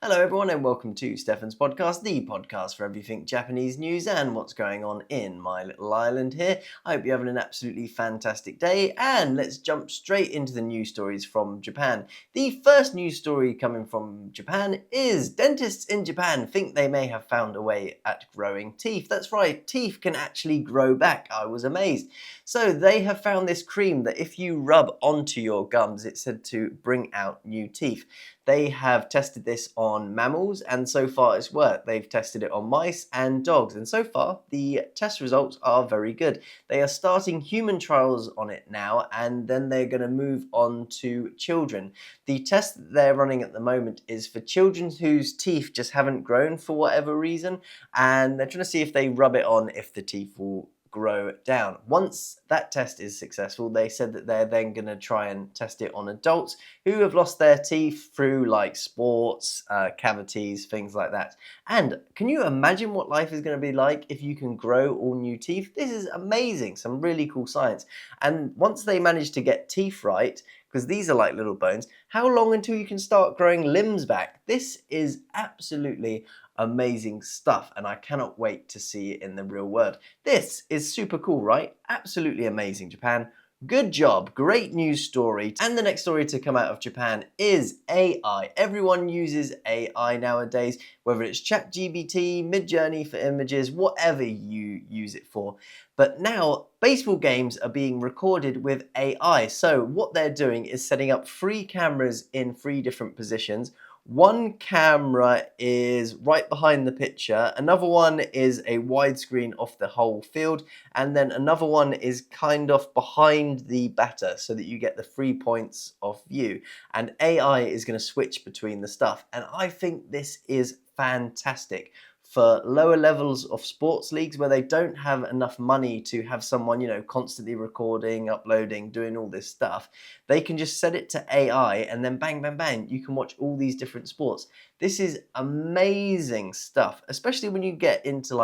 Hello everyone and welcome to Stefan's podcast, the podcast for everything Japanese news and what's going on in my little island here. I hope you're having an absolutely fantastic day, and let's jump straight into the news stories from Japan. The first news story coming from Japan is dentists in Japan think they may have found a way at growing teeth. That's right, teeth can actually grow back. I was amazed. So they have found this cream that if you rub onto your gums, it's said to bring out new teeth. They have tested this on mammals, and so far it's worked. They've tested it on mice and dogs, and so far the test results are very good. They are starting human trials on it now, and then they're going to move on to children. The test that they're running at the moment is for children whose teeth just haven't grown for whatever reason, and they're trying to see if they rub it on if the teeth will grow down. Once that test is successful, they said that they're then going to try and test it on adults who have lost their teeth through like sports, cavities, things like that. And can you imagine what life is going to be like if you can grow all new teeth? This is amazing, some really cool science. And once they manage to get teeth right, because these are like little bones, how long until you can start growing limbs back? This is absolutely amazing stuff, and I cannot wait to see it in the real world. This is super cool, right? Absolutely amazing, Japan. Good job, great news story. And the next story to come out of Japan is AI. Everyone uses AI nowadays, whether it's ChatGPT, Midjourney for images, whatever you use it for. But now, baseball games are being recorded with AI. So what they're doing is setting up 3 cameras in 3 different positions. One camera is right behind the pitcher, another one is a widescreen of the whole field, and then another one is kind of behind the batter so that you get the 3 points of view. And AI is going to switch between the stuff, and I think this is fantastic for lower levels of sports leagues where they don't have enough money to have someone, constantly recording, uploading, doing all this stuff. They can just set it to AI and then bang, bang, bang, you can watch all these different sports. This is amazing stuff, especially when you get into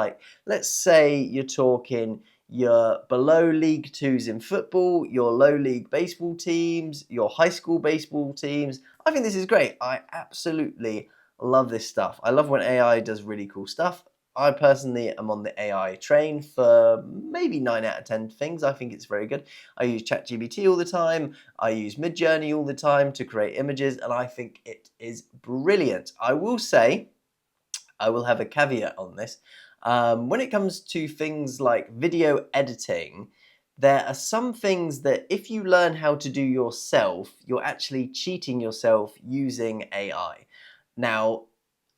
let's say you're talking your below League 2s in football, your low league baseball teams, your high school baseball teams. I think this is great. I absolutely love this stuff. I love when AI does really cool stuff. I personally am on the AI train for maybe 9 out of 10 things. I think it's very good. I use ChatGPT all the time. I use Midjourney all the time to create images, and I think it is brilliant. I will say, I will have a caveat on this. When it comes to things like video editing, there are some things that if you learn how to do yourself, you're actually cheating yourself using AI. Now,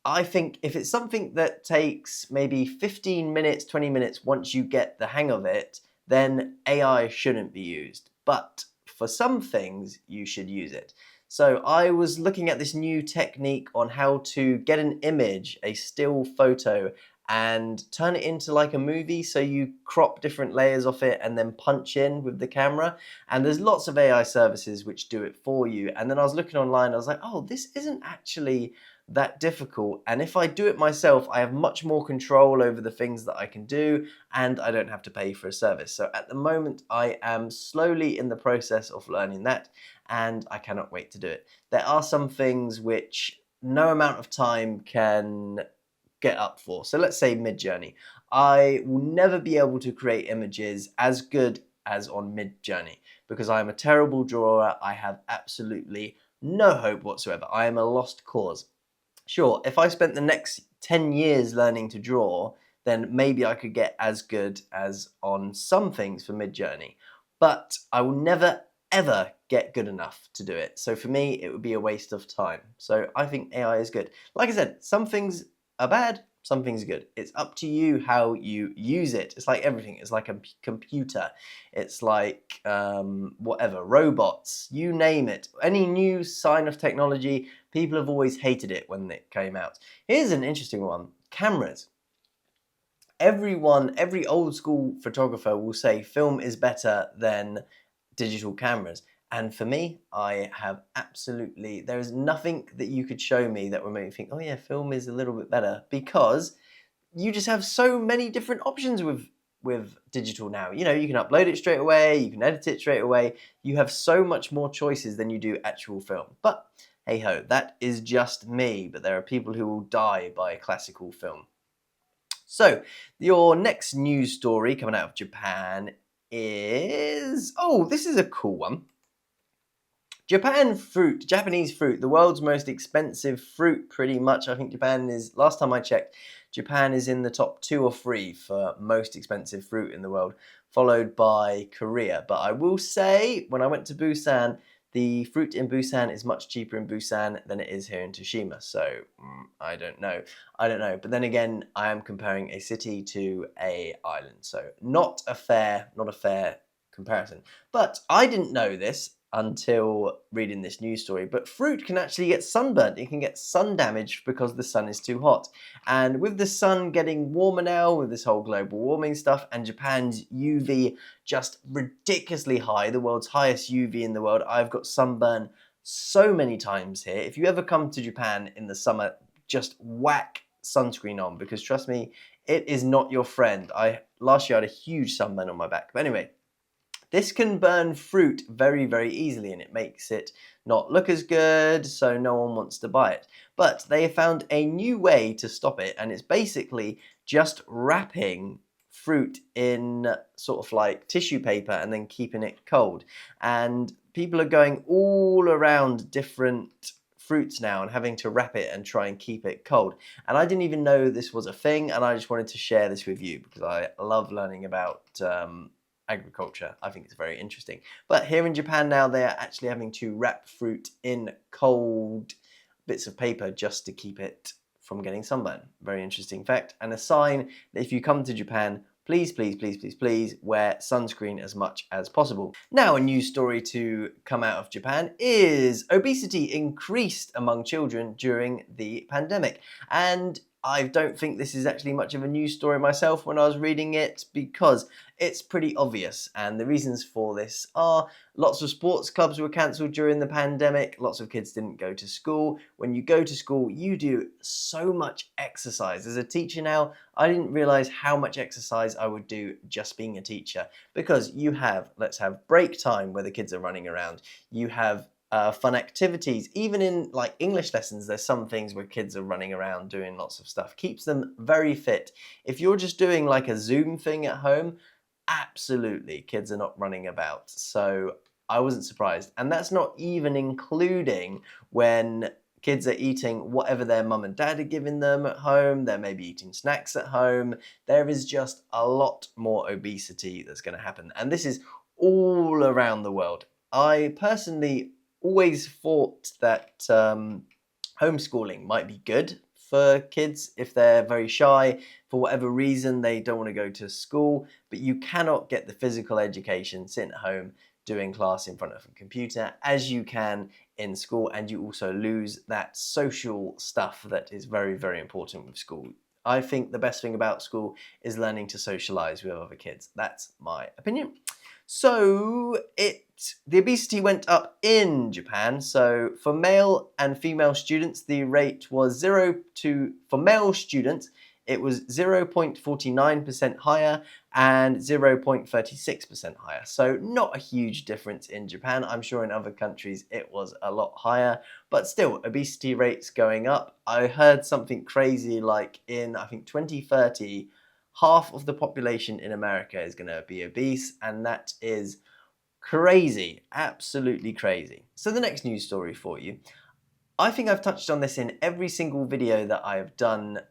I think if it's something that takes maybe 15 minutes, 20 minutes once you get the hang of it, then AI shouldn't be used. But for some things, you should use it. So I was looking at this new technique on how to get an image, a still photo, and turn it into like a movie. So you crop different layers of it and then punch in with the camera. And there's lots of AI services which do it for you. And then I was looking online, I was like, oh, this isn't actually that difficult, and if I do it myself, I have much more control over the things that I can do, and I don't have to pay for a service. So at the moment, I am slowly in the process of learning that, and I cannot wait to do it. There are some things which no amount of time can get up for. So let's say Midjourney. I will never be able to create images as good as on Midjourney because I am a terrible drawer. I have absolutely no hope whatsoever. I am a lost cause. Sure, if I spent the next 10 years learning to draw, then maybe I could get as good as on some things for Midjourney. But I will never, ever get good enough to do it. So for me, it would be a waste of time. So I think AI is good. Like I said, some things are bad, some things are good. It's up to you how you use it. It's like everything. It's like a computer. It's like whatever, robots, you name it. Any new sign of technology, people have always hated it when it came out. Here's an interesting one. Cameras. Every old school photographer will say film is better than digital cameras. And for me, I have there is nothing that you could show me that would make me think, oh yeah, film is a little bit better, because you just have so many different options with digital now. You can upload it straight away, you can edit it straight away. You have so much more choices than you do actual film. But Hey ho, that is just me, but there are people who will die by a classical film. So, your next news story coming out of Japan is... Oh, this is a cool one. Japanese fruit, the world's most expensive fruit, pretty much. I think Japan is, last time I checked, Japan is in the top 2 or 3 for most expensive fruit in the world, followed by Korea. But I will say, when I went to Busan, the fruit in Busan is much cheaper in Busan than it is here in Toshima. So, I don't know. But then again, I am comparing a city to an island. So, not a fair comparison. But I didn't know this until reading this news story, but fruit can actually get sunburnt. It can get sun damage because the sun is too hot. And with the sun getting warmer now, with this whole global warming stuff, and Japan's UV just ridiculously high, the world's highest UV in the world, I've got sunburn so many times here. If you ever come to Japan in the summer, just whack sunscreen on, because trust me, it is not your friend. Last year I had a huge sunburn on my back. But anyway, this can burn fruit very, very easily, and it makes it not look as good, so no one wants to buy it. But they have found a new way to stop it, and it's basically just wrapping fruit in sort of like tissue paper and then keeping it cold. And people are going all around different fruits now and having to wrap it and try and keep it cold. And I didn't even know this was a thing, and I just wanted to share this with you because I love learning about agriculture. I think it's very interesting. But here in Japan now, they are actually having to wrap fruit in cold bits of paper just to keep it from getting sunburn. Very interesting fact, and a sign that if you come to Japan, please, please, please, please, please wear sunscreen as much as possible. Now, a news story to come out of Japan is obesity increased among children during the pandemic. And I don't think this is actually much of a news story myself when I was reading it, because it's pretty obvious. And the reasons for this are lots of sports clubs were cancelled during the pandemic. Lots of kids didn't go to school. When you go to school, you do so much exercise. As a teacher now, I didn't realise how much exercise I would do just being a teacher, because let's have break time where the kids are running around. You have fun activities. Even in like English lessons, there's some things where kids are running around doing lots of stuff. Keeps them very fit. If you're just doing like a Zoom thing at home, absolutely, kids are not running about. So I wasn't surprised. And that's not even including when kids are eating whatever their mum and dad are giving them at home. They're maybe eating snacks at home. There is just a lot more obesity that's going to happen. And this is all around the world. I personally always thought that homeschooling might be good for kids if they're very shy. For whatever reason, they don't want to go to school, but you cannot get the physical education sitting at home doing class in front of a computer as you can in school, and you also lose that social stuff that is very, very important with school. I think the best thing about school is learning to socialize with other kids. That's my opinion. So the obesity went up in Japan. So for male and female students, the rate was for male students, it was 0.49% higher and 0.36% higher. So not a huge difference in Japan. I'm sure in other countries it was a lot higher, but still obesity rates going up. I heard something crazy like in, I think 2030, half of the population in America is going to be obese, and that is crazy, absolutely crazy. So the next news story for you, I think I've touched on this in every single video that I have done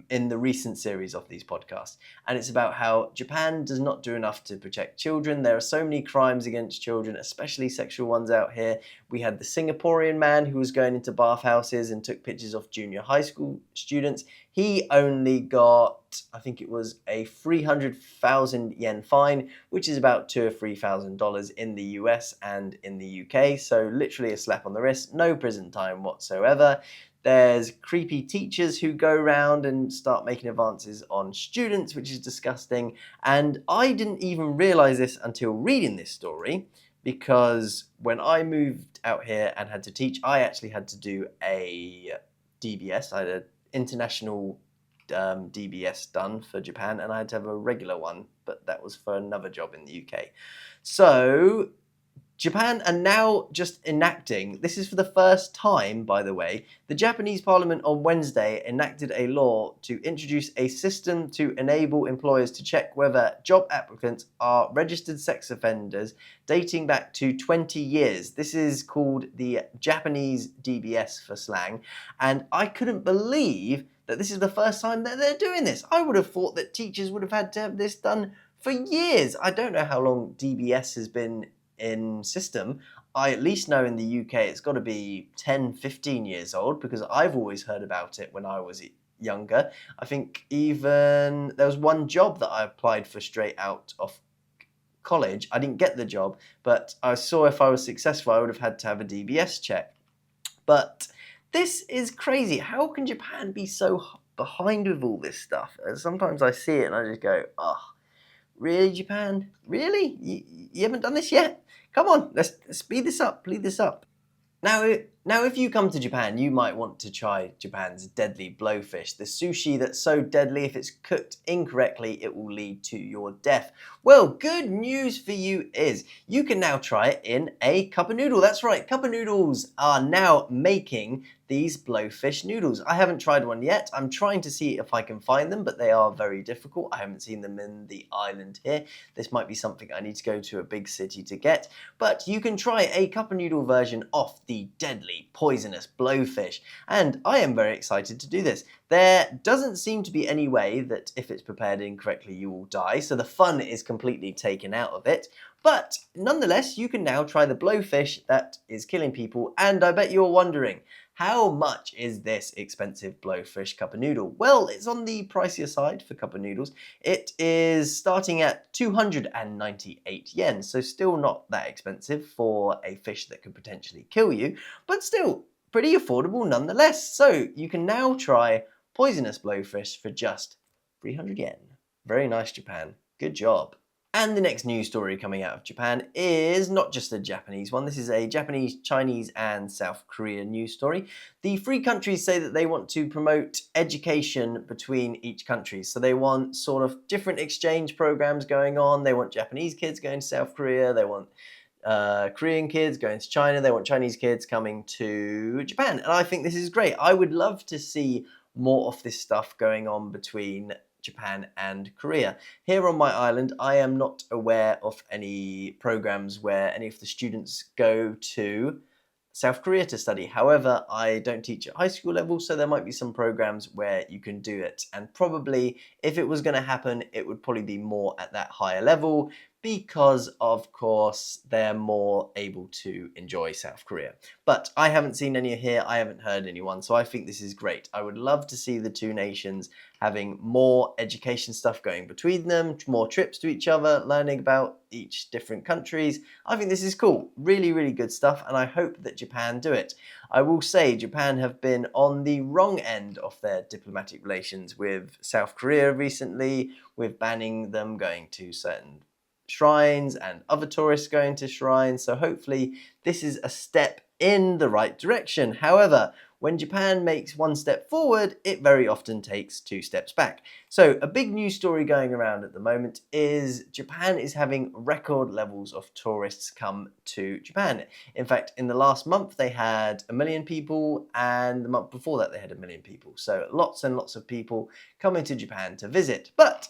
in the recent series of these podcasts, and it's about how Japan does not do enough to protect children. There are so many crimes against children, especially sexual ones out here. We had the Singaporean man who was going into bathhouses and took pictures of junior high school students. He only got, I think it was a 300,000 yen fine, which is about $2,000 or $3,000 in the US and in the UK. So literally a slap on the wrist, no prison time whatsoever. There's creepy teachers who go around and start making advances on students, which is disgusting. And I didn't even realize this until reading this story, because when I moved out here and had to teach, I actually had to do a DBS. I had an international DBS done for Japan, and I had to have a regular one, but that was for another job in the UK. So Japan are now just enacting, this is for the first time, by the way, the Japanese parliament on Wednesday enacted a law to introduce a system to enable employers to check whether job applicants are registered sex offenders dating back to 20 years. This is called the Japanese DBS for slang, and I couldn't believe that this is the first time that they're doing this. I would have thought that teachers would have had to have this done for years. I don't know how long DBS has been in system. I at least know in the UK it's got to be 10, 15 years old, because I've always heard about it when I was younger. I think even there was one job that I applied for straight out of college. I didn't get the job, but I saw if I was successful, I would have had to have a DBS check. But this is crazy. How can Japan be so behind with all this stuff? Sometimes I see it and I just go, oh, really, Japan? Really? You haven't done this yet? Come on, let's speed this up, speed this up. Now, if you come to Japan, you might want to try Japan's deadly blowfish, the sushi that's so deadly if it's cooked incorrectly, it will lead to your death. Well, good news for you is you can now try it in a cup of noodle. That's right, cup of noodles are now making these blowfish noodles. I haven't tried one yet. I'm trying to see if I can find them, but they are very difficult. I haven't seen them in the island here. This might be something I need to go to a big city to get, but you can try a cup of noodle version of the deadly poisonous blowfish, and I am very excited to do this. There doesn't seem to be any way that if it's prepared incorrectly you will die, so the fun is completely taken out of it. But nonetheless, you can now try the blowfish that is killing people, and I bet you're wondering, how much is this expensive blowfish cup of noodle? Well, it's on the pricier side for cup of noodles. It is starting at 298 yen, so still not that expensive for a fish that could potentially kill you, but still pretty affordable nonetheless. So you can now try poisonous blowfish for just 300 yen. Very nice, Japan. Good job. And the next news story coming out of Japan is not just a Japanese one. This is a Japanese, Chinese, and South Korean news story. The three countries say that they want to promote education between each country. So they want sort of different exchange programs going on. They want Japanese kids going to South Korea. They want Korean kids going to China. They want Chinese kids coming to Japan. And I think this is great. I would love to see more of this stuff going on between Japan and Korea. Here on my island, I am not aware of any programs where any of the students go to South Korea to study. However, I don't teach at high school level, so there might be some programs where you can do it. And probably, if it was going to happen, it would probably be more at that higher level, because of course they're more able to enjoy South Korea. But I haven't seen any here, I haven't heard anyone, so I think this is great. I would love to see the two nations having more education stuff going between them, more trips to each other, learning about each different countries. I think this is cool, really, really good stuff, and I hope that Japan do it. I will say Japan have been on the wrong end of their diplomatic relations with South Korea recently, with banning them going to certain shrines and other tourists going to shrines, so hopefully this is a step in the right direction. However, when Japan makes one step forward, it very often takes two steps back. So a big news story going around at the moment is Japan is having record levels of tourists come to Japan. In fact, in the last month they had 1 million people, and the month before that they had 1 million people. So lots and lots of people coming to Japan to visit. But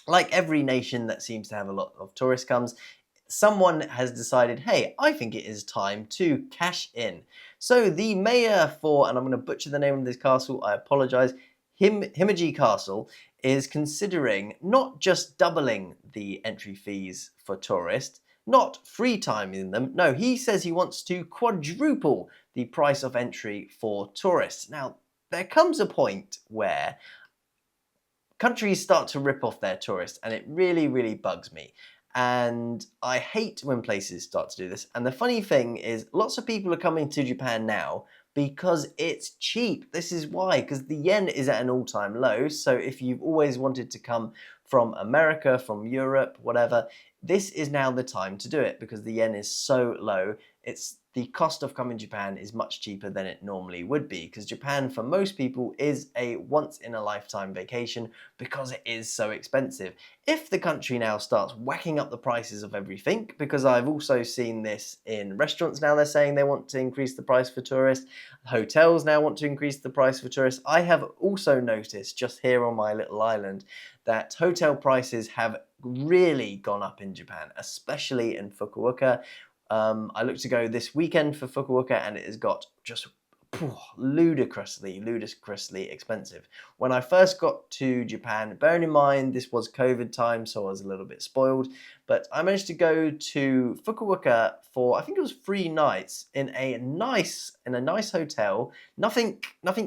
like every nation that seems to have a lot of tourists comes, someone has decided, hey, I think it is time to cash in. So the mayor for, and I'm going to butcher the name of this castle, I apologize, Himeji Castle, is considering not just doubling the entry fees for tourists, not free timing them, no, he says he wants to quadruple the price of entry for tourists. Now, there comes a point where countries start to rip off their tourists, and it really, really bugs me. And I hate when places start to do this. And the funny thing is, lots of people are coming to Japan now because it's cheap. This is why, because the yen is at an all-time low. So if you've always wanted to come from America, from Europe, whatever, this is now the time to do it because the yen is so low. It's the cost of coming to Japan is much cheaper than it normally would be, because Japan for most people is a once in a lifetime vacation because it is so expensive. If the country now starts whacking up the prices of everything, because I've also seen this in restaurants now, they're saying they want to increase the price for tourists, hotels now want to increase the price for tourists. I have also noticed just here on my little island that hotel prices have really gone up in Japan, especially in Fukuoka. I looked to go this weekend for Fukuoka and it has got just ludicrously expensive. When I first got to Japan, bearing in mind this was COVID time, so I was a little bit spoiled, but I managed to go to Fukuoka for, I think it was 3 nights in a nice hotel. Nothing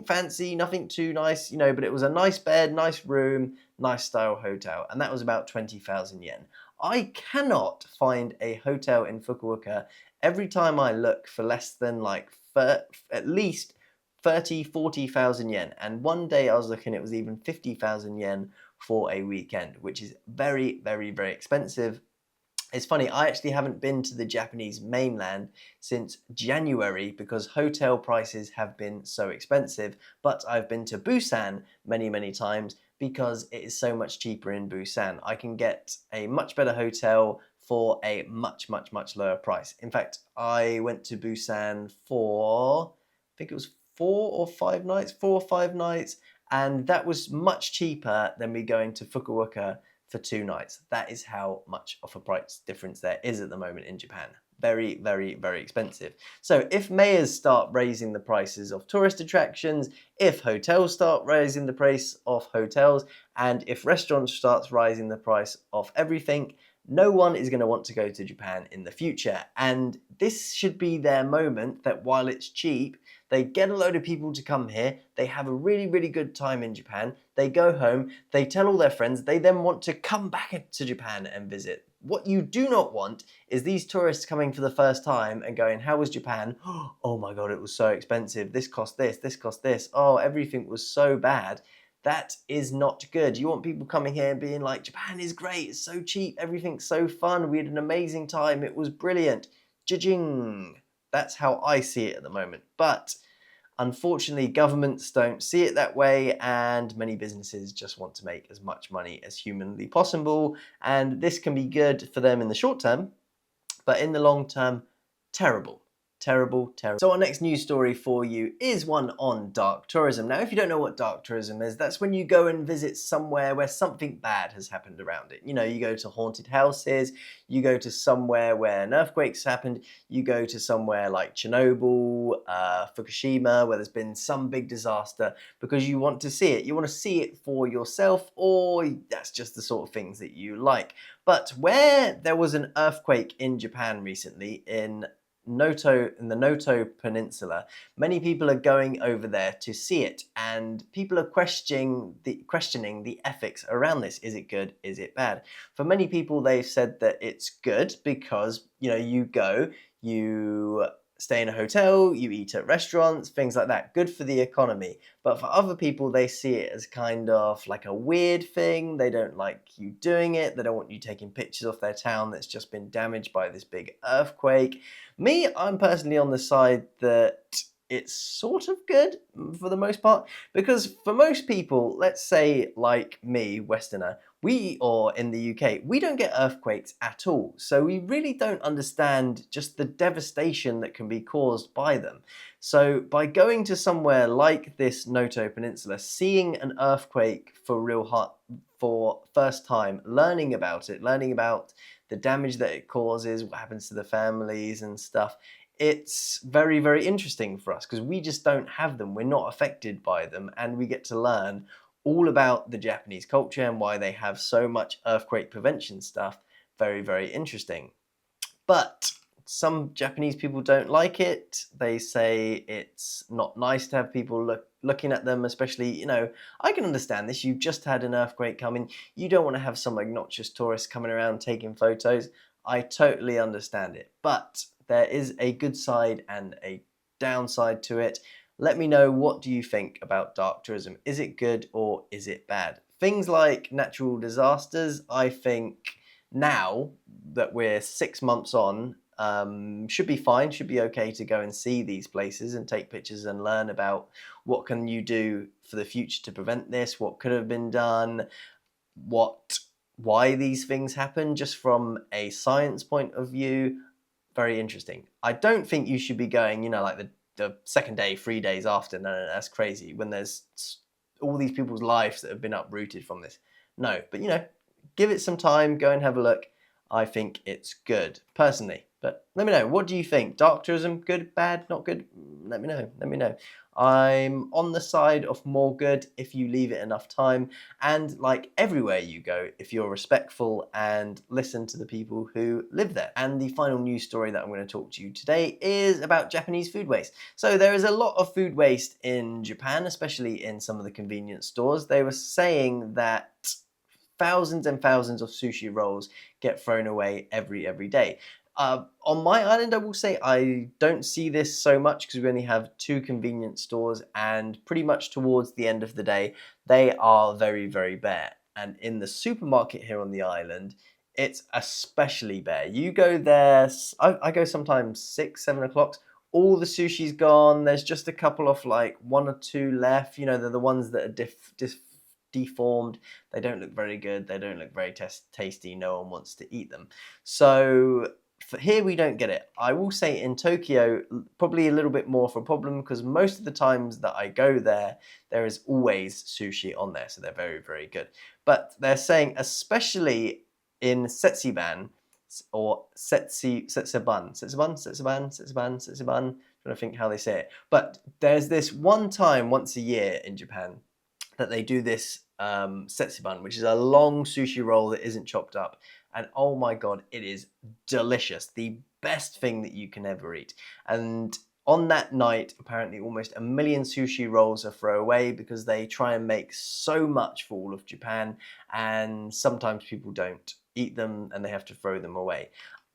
fancy, nothing too nice, but it was a nice bed, nice room, nice style hotel, and that was about 20,000 yen. I cannot find a hotel in Fukuoka every time I look for less than like at least 40,000 yen. And one day I was looking, it was even 50,000 yen for a weekend, which is very, very, very expensive. It's funny, I actually haven't been to the Japanese mainland since January because hotel prices have been so expensive, but I've been to Busan many, many times because it is so much cheaper in Busan. I can get a much better hotel for a much, much, much lower price. In fact, I went to Busan for, I think it was 4 or 5 nights, and that was much cheaper than me going to Fukuoka for 2 nights. That is how much of a price difference there is at the moment in Japan. Very, very, very expensive. So if mayors start raising the prices of tourist attractions, if hotels start raising the price of hotels, and if restaurants start rising the price of everything, no one is going to want to go to Japan in the future. And this should be their moment that while it's cheap, they get a load of people to come here, they have a really, really good time in Japan, they go home, they tell all their friends, they then want to come back to Japan and visit. What you do not want is these tourists coming for the first time and going, how was Japan? Oh my God, it was so expensive. This cost this. Oh, everything was so bad. That is not good. You want people coming here and being like, Japan is great, it's so cheap, everything's so fun, we had an amazing time, it was brilliant. Jing. That's how I see it at the moment. But unfortunately, governments don't see it that way, and many businesses just want to make as much money as humanly possible. And this can be good for them in the short term, but in the long term, terrible. Terrible. So our next news story for you is one on dark tourism. Now, if you don't know what dark tourism is, that's when you go and visit somewhere where something bad has happened around it. You go to haunted houses, you go to somewhere where an earthquake's happened, you go to somewhere like Chernobyl, Fukushima, where there's been some big disaster, because you want to see it. You want to see it for yourself, or that's just the sort of things that you like. But where there was an earthquake in Japan recently, in the Noto Peninsula, many people are going over there to see it, and people are questioning the ethics around this. Is it good? Is it bad? For many people, they've said that it's good because you go, you stay in a hotel, you eat at restaurants, things like that. Good for the economy. But for other people, they see it as kind of like a weird thing. They don't like you doing it. They don't want you taking pictures of their town that's just been damaged by this big earthquake. Me, I'm personally on the side that it's sort of good for the most part, because for most people, let's say like me, Westerner, or in the UK, we don't get earthquakes at all. So we really don't understand just the devastation that can be caused by them. So by going to somewhere like this Noto Peninsula, seeing an earthquake for first time, learning about it, learning about the damage that it causes, what happens to the families and stuff, it's very, very interesting for us because we just don't have them. We're not affected by them, and we get to learn all about the Japanese culture and why they have so much earthquake prevention stuff. Very, very interesting. But some Japanese people don't like it. They say it's not nice to have people looking at them, especially, I can understand this. You've just had an earthquake coming. You don't want to have some obnoxious tourists coming around taking photos. I totally understand it. But there is a good side and a downside to it. Let me know, what do you think about dark tourism? Is it good or is it bad? Things like natural disasters, I think now that we're 6 months on, Should be fine, should be okay to go and see these places and take pictures and learn about what can you do for the future to prevent this, what could have been done, why these things happen, just from a science point of view. Very interesting. I don't think you should be going, like the second day, 3 days after. No, that's crazy. When there's all these people's lives that have been uprooted from this. No, but give it some time, go and have a look. I think it's good, personally. But let me know, what do you think? Dark tourism, good, bad, not good? Let me know. I'm on the side of more good if you leave it enough time. And like everywhere you go, if you're respectful and listen to the people who live there. And the final news story that I'm going to talk to you today is about Japanese food waste. So there is a lot of food waste in Japan, especially in some of the convenience stores. They were saying that thousands and thousands of sushi rolls get thrown away every day. On my island, I will say I don't see this so much because we only have 2 convenience stores, and pretty much towards the end of the day, they are very, very bare. And in the supermarket here on the island, it's especially bare. You go there, I go sometimes 6, 7 o'clock. All the sushi's gone. There's just a couple of 1 or 2 left. They're the ones that are deformed. They don't look very good. They don't look very tasty. No one wants to eat them. So for here we don't get it. I will say in Tokyo, probably a little bit more of a problem because most of the times that I go there, there is always sushi on there. So they're very, very good. But they're saying especially in Setsuban or Setsuban. Trying to think how they say it. But there's this one time once a year in Japan that they do this setsuban, which is a long sushi roll that isn't chopped up. And oh my God, it is delicious. The best thing that you can ever eat. And on that night, apparently almost 1 million sushi rolls are thrown away because they try and make so much for all of Japan. And sometimes people don't eat them and they have to throw them away.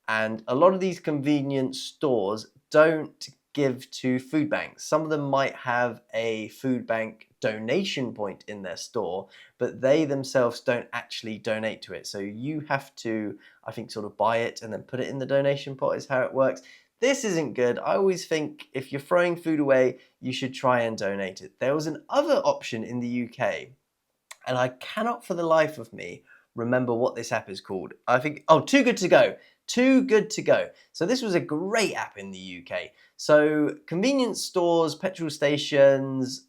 And a lot of these convenience stores don't give to food banks. Some of them might have a food bank donation point in their store, but they themselves don't actually donate to it. So you have to, I think, sort of buy it and then put it in the donation pot is how it works. This isn't good. I always think if you're throwing food away, you should try and donate it. There was another option in the UK, and I cannot for the life of me remember what this app is called. I think, Too Good To Go. Too Good To Go. So this was a great app in the UK. So convenience stores, petrol stations,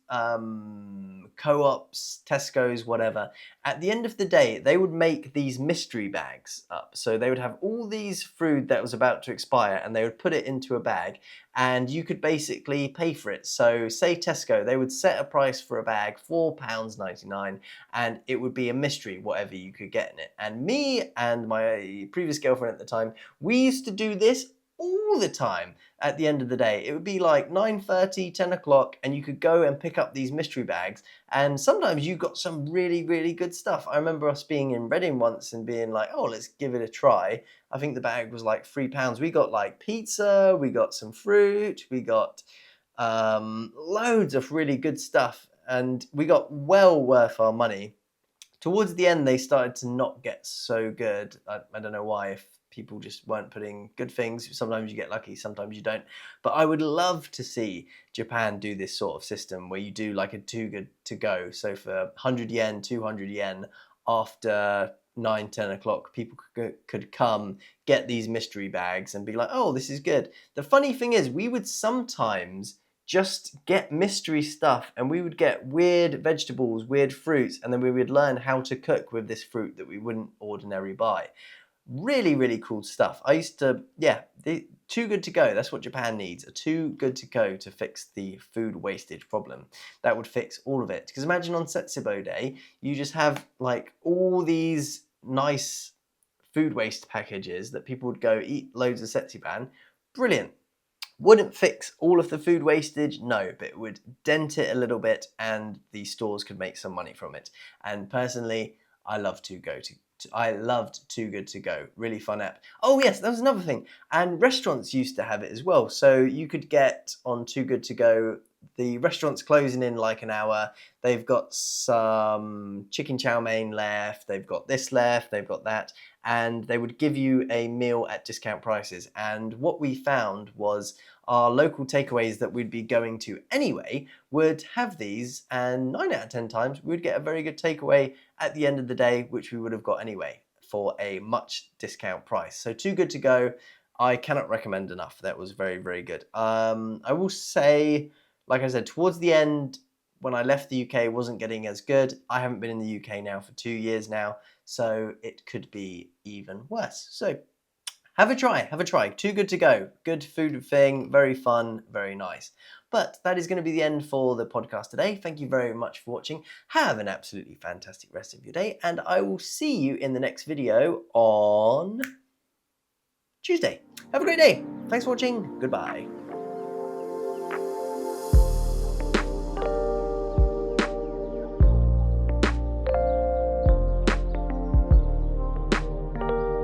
co-ops, Tesco's, whatever. At the end of the day, they would make these mystery bags up. So they would have all these food that was about to expire and they would put it into a bag and you could basically pay for it. So say Tesco, they would set a price for a bag, £4.99, and it would be a mystery, whatever you could get in it. And me and my previous girlfriend at the time, we used to do this all the time. At the end of the day, it would be like 9:30, 10 o'clock, and you could go and pick up these mystery bags, and sometimes you got some really, really good stuff. I remember us being in Reading once and being like, oh, let's give it a try. I think the bag was like £3. We got like pizza, we got some fruit, we got loads of really good stuff, and we got well worth our money. Towards the end, they started to not get so good. I don't know why, if people just weren't putting good things. Sometimes you get lucky, sometimes you don't. But I would love to see Japan do this sort of system where you do like a Too Good To Go. So for 100 yen, 200 yen, after 9, 10 o'clock, people could come, get these mystery bags and be like, oh, this is good. The funny thing is, we would sometimes just get mystery stuff and we would get weird vegetables, weird fruits, and then we would learn how to cook with this fruit that we wouldn't ordinarily buy. Really, really cool stuff. I used to, Too Good To Go. That's what Japan needs. A Too Good To Go to fix the food wastage problem. That would fix all of it. Because imagine on Setsubo Day, you just have like all these nice food waste packages that people would go eat loads of setsuban. Brilliant. Wouldn't fix all of the food wastage, no, but it would dent it a little bit and the stores could make some money from it. And personally, I loved Too Good To Go. Really fun app. Oh yes, that was another thing. And restaurants used to have it as well. So you could get on Too Good To Go the restaurant's closing in like an hour. They've got some chicken chow mein left. They've got this left. They've got that. And they would give you a meal at discount prices. And what we found was our local takeaways that we'd be going to anyway would have these, and 9 out of 10 times we would get a very good takeaway at the end of the day, which we would have got anyway for a much discount price. So too good to go. I cannot recommend enough. That was very, very good. I will say, like I said, towards the end, when I left the UK, it wasn't getting as good. I haven't been in the UK now for 2 years now, so it could be even worse. So have a try. Too good to go. Good food thing, very fun, very nice. But that is going to be the end for the podcast today. Thank you very much for watching. Have an absolutely fantastic rest of your day, and I will see you in the next video on Tuesday. Have a great day. Thanks for watching. Goodbye.